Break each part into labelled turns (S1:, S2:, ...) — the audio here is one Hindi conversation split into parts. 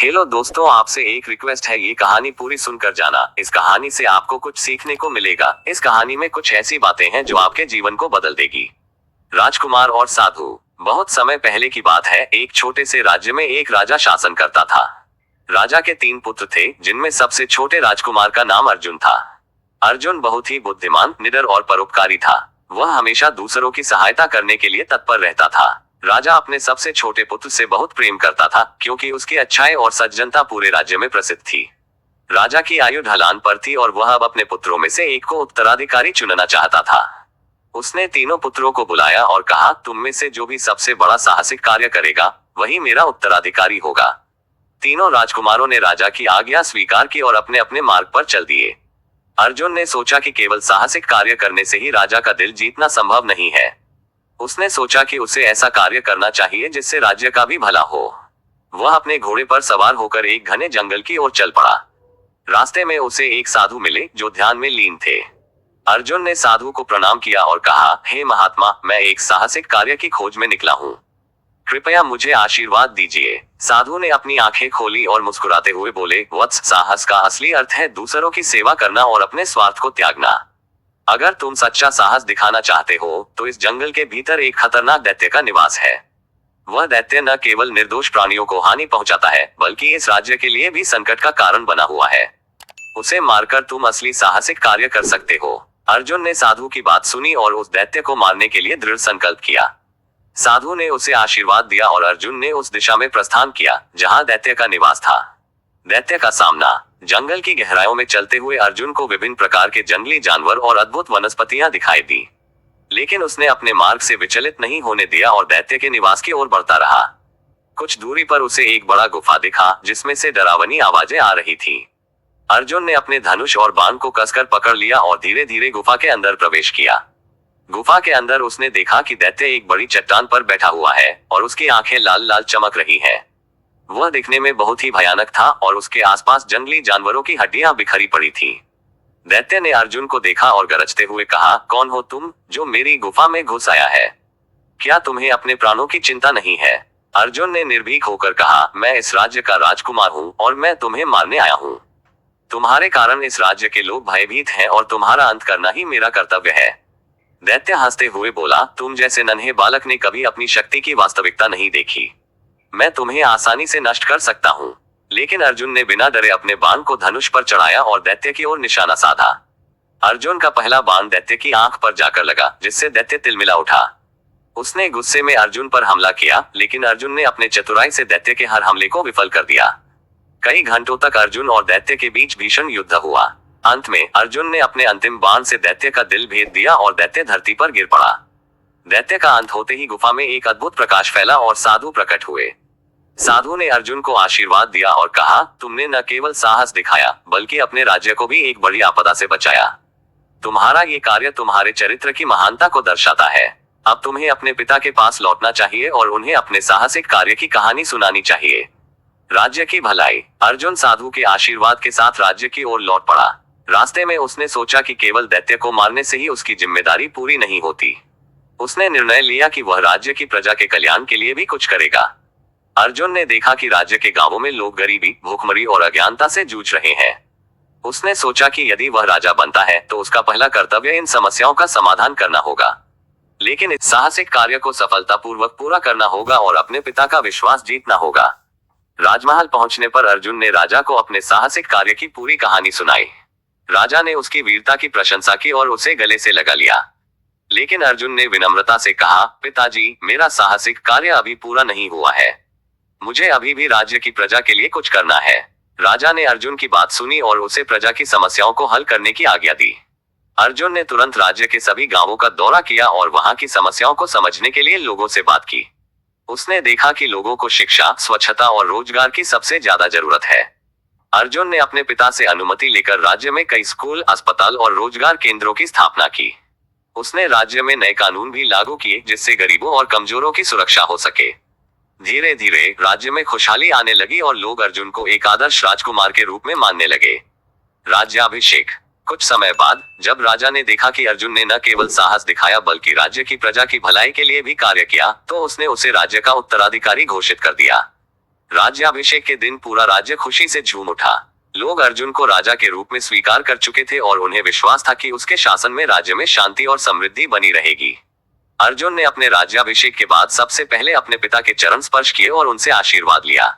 S1: हेलो दोस्तों, आपसे एक रिक्वेस्ट है, ये कहानी पूरी सुनकर जाना। इस कहानी से आपको कुछ सीखने को मिलेगा। इस कहानी में कुछ ऐसी बातें हैं जो आपके जीवन को बदल देगी। राजकुमार और साधु। बहुत समय पहले की बात है। एक छोटे से राज्य में एक राजा शासन करता था। राजा के 3 पुत्र थे, जिनमें सबसे छोटे राजकुमार का नाम अर्जुन था। अर्जुन बहुत ही बुद्धिमान, निडर और परोपकारी था। वह हमेशा दूसरों की सहायता करने के लिए तत्पर रहता था। राजा अपने सबसे छोटे पुत्र से बहुत प्रेम करता था, क्योंकि उसकी अच्छाई और सज्जनता पूरे राज्य में प्रसिद्ध थी। राजा की आयु ढलान पर थी और वह अब अपने पुत्रों में से एक को उत्तराधिकारी चुनना चाहता था। उसने तीनों पुत्रों को बुलाया और कहा, तुम में से जो भी सबसे बड़ा साहसिक कार्य करेगा, वही मेरा उत्तराधिकारी होगा। तीनों राजकुमारों ने राजा की आज्ञा स्वीकार की और अपने अपने मार्ग पर चल दिए। अर्जुन ने सोचा कि केवल साहसिक कार्य करने से ही राजा का दिल जीतना संभव नहीं है। उसने सोचा कि उसे ऐसा कार्य करना चाहिए जिससे राज्य का भी भला हो। वह अपने घोड़े पर सवार होकर एक घने जंगल की ओर चल पड़ा। रास्ते में उसे एक साधु मिले जो ध्यान में लीन थे। अर्जुन ने साधु को प्रणाम किया और कहा, हे महात्मा, मैं एक साहसिक कार्य की खोज में निकला हूँ। कृपया मुझे आशीर्वाद दीजिए। साधु ने अपनी आंखें खोली और मुस्कुराते हुए बोले, वत्स, साहस का असली अर्थ है दूसरों की सेवा करना और अपने स्वार्थ को त्यागना। अगर तुम सच्चा साहस दिखाना चाहते हो तो इस जंगल के भीतर एक खतरनाक दैत्य का निवास है। वह दैत्य न केवल निर्दोष प्राणियों को हानि पहुंचाता है, बल्कि इस राज्य के लिए भी संकट का कारण बना हुआ है। उसे मारकर तुम असली साहसिक कार्य कर सकते हो। अर्जुन ने साधु की बात सुनी और उस दैत्य को मारने के लिए दृढ़ संकल्प किया। साधु ने उसे आशीर्वाद दिया और अर्जुन ने उस दिशा में प्रस्थान किया जहां दैत्य का निवास था। दैत्य का सामना। जंगल की गहराइयों में चलते हुए अर्जुन को विभिन्न प्रकार के जंगली जानवर और अद्भुत वनस्पतियां दिखाई दी, लेकिन उसने अपने मार्ग से विचलित नहीं होने दिया और दैत्य के निवास की ओर बढ़ता रहा। कुछ दूरी पर उसे एक बड़ा गुफा दिखा, जिसमें से डरावनी आवाजें आ रही थी। अर्जुन ने अपने धनुष और बाण को कसकर पकड़ लिया और धीरे धीरे गुफा के अंदर प्रवेश किया। गुफा के अंदर उसने देखा कि दैत्य एक बड़ी चट्टान पर बैठा हुआ है और उसकी आंखें लाल लाल चमक रही हैं। वह दिखने में बहुत ही भयानक था और उसके आसपास जंगली जानवरों की हड्डियां बिखरी पड़ी थी। दैत्य ने अर्जुन को देखा और गरजते हुए कहा, कौन हो तुम जो मेरी गुफा में घुस आया है? क्या तुम्हें अपने प्राणों की चिंता नहीं है? अर्जुन ने निर्भीक होकर कहा, मैं इस राज्य का राजकुमार हूँ और मैं तुम्हें मारने आया हूँ। तुम्हारे कारण इस राज्य के लोग भयभीत हैं और तुम्हारा अंत करना ही मेरा कर्तव्य है। दैत्य हंसते हुए बोला, तुम जैसे नन्हे बालक ने कभी अपनी शक्ति की वास्तविकता नहीं देखी। मैं तुम्हें आसानी से नष्ट कर सकता हूँ। लेकिन अर्जुन ने बिना डरे अपने बाण को धनुष पर चढ़ाया और दैत्य की ओर निशाना साधा। अर्जुन का पहला बाण दैत्य की आंख पर जाकर लगा, जिससे दैत्य तिलमिला उठा। उसने गुस्से में अर्जुन पर हमला किया, लेकिन अर्जुन ने अपने चतुराई से दैत्य के हर हमले को विफल कर दिया। कई घंटों तक अर्जुन और दैत्य के बीच भीषण युद्ध हुआ। अंत में अर्जुन ने अपने अंतिम बाण से दैत्य का दिल भेद दिया और दैत्य धरती पर गिर पड़ा। दैत्य का अंत होते ही गुफा में एक अद्भुत प्रकाश फैला और साधु प्रकट हुए। साधु ने अर्जुन को आशीर्वाद दिया और कहा, तुमने न केवल साहस दिखाया, बल्कि अपने राज्य को भी एक बड़ी आपदा से बचाया। तुम्हारा ये कार्य तुम्हारे चरित्र की महानता को दर्शाता है। अब तुम्हें अपने पिता के पास लौटना चाहिए और उन्हें अपने साहसिक कार्य की कहानी सुनानी चाहिए। राज्य की भलाई। अर्जुन साधु के आशीर्वाद के साथ राज्य की ओर लौट पड़ा। रास्ते में उसने सोचा कि केवल दैत्य को मारने से ही उसकी जिम्मेदारी पूरी नहीं होती। उसने निर्णय लिया कि वह राज्य की प्रजा के कल्याण के लिए भी कुछ करेगा। अर्जुन ने देखा कि राज्य के गांवों में लोग गरीबी, भूखमरी और अज्ञानता से जूझ रहे हैं। उसने सोचा कि यदि वह राजा बनता है तो उसका पहला कर्तव्य इन समस्याओं का समाधान करना होगा। लेकिन इस साहसिक कार्य को सफलतापूर्वक पूरा करना होगा और अपने पिता का विश्वास जीतना होगा। राजमहल पहुंचने पर अर्जुन ने राजा को अपने साहसिक कार्य की पूरी कहानी सुनाई। राजा ने उसकी वीरता की प्रशंसा की और उसे गले से लगा लिया। लेकिन अर्जुन ने विनम्रता से कहा, पिताजी, मेरा साहसिक कार्य अभी पूरा नहीं हुआ है। मुझे अभी भी राज्य की प्रजा के लिए कुछ करना है। राजा ने अर्जुन की बात सुनी और उसे प्रजा की समस्याओं को हल करने की आज्ञा दी। अर्जुन ने तुरंत राज्य के सभी गांवों का दौरा किया और वहां की समस्याओं को समझने के लिए लोगों से बात की। उसने देखा कि लोगों को शिक्षा, स्वच्छता और रोजगार की सबसे ज्यादा जरूरत है। अर्जुन ने अपने पिता से अनुमति लेकर राज्य में कई स्कूल, अस्पताल और रोजगार केंद्रों की स्थापना की। उसने राज्य में नए कानून भी लागू किए, जिससे गरीबों और कमजोरों की सुरक्षा हो सके। धीरे धीरे राज्य में खुशहाली आने लगी और लोग अर्जुन को एक आदर्श राजकुमार के रूप में मानने लगे। राज्याभिषेक। कुछ समय बाद जब राजा ने देखा कि अर्जुन ने न केवल साहस दिखाया बल्कि राज्य की प्रजा की भलाई के लिए भी कार्य किया, तो उसने उसे राज्य का उत्तराधिकारी घोषित कर दिया। राज्याभिषेक के दिन पूरा राज्य खुशी से झूम उठा। लोग अर्जुन को राजा के रूप में स्वीकार कर चुके थे और उन्हें विश्वास था कि उसके शासन में राज्य में शांति और समृद्धि बनी रहेगी। अर्जुन ने अपने राज्याभिषेक के बाद सबसे पहले अपने पिता के चरण स्पर्श किए और उनसे आशीर्वाद लिया।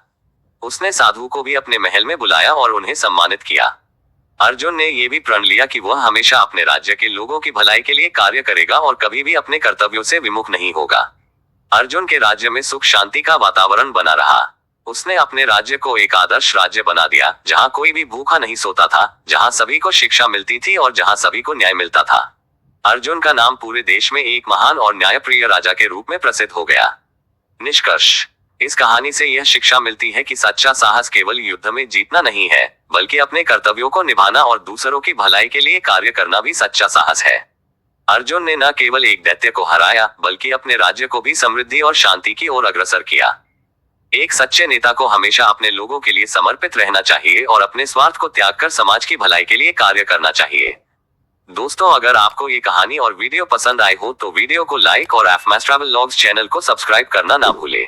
S1: उसने साधु को भी अपने महल में बुलाया और उन्हें सम्मानित किया। अर्जुन ने यह भी प्रण लिया कि वह हमेशा अपने राज्य के लोगों की भलाई के लिए कार्य करेगा और कभी भी अपने कर्तव्यों से विमुख नहीं होगा। अर्जुन के राज्य में सुख शांति का वातावरण बना रहा। उसने अपने राज्य को एक आदर्श राज्य बना दिया, जहां कोई भी भूखा नहीं सोता था, जहां सभी को शिक्षा मिलती थी और जहां सभी को न्याय मिलता था। अर्जुन का नाम पूरे देश में एक महान और न्यायप्रिय राजा के रूप में प्रसिद्ध हो गया। निष्कर्ष, इस कहानी से यह शिक्षा मिलती है कि सच्चा साहस केवल युद्ध में जीतना नहीं है, बल्कि अपने कर्तव्यों को निभाना और दूसरों की भलाई के लिए कार्य करना भी सच्चा साहस है। अर्जुन ने न केवल एक दैत्य को हराया, बल्कि अपने राज्य को भी समृद्धि और शांति की ओर अग्रसर किया। एक सच्चे नेता को हमेशा अपने लोगों के लिए समर्पित रहना चाहिए और अपने स्वार्थ को त्याग कर समाज की भलाई के लिए कार्य करना चाहिए। दोस्तों, अगर आपको ये कहानी और वीडियो पसंद आए हो तो वीडियो को लाइक और एफएमएस ट्रैवल लॉग्स चैनल को सब्सक्राइब करना ना भूले।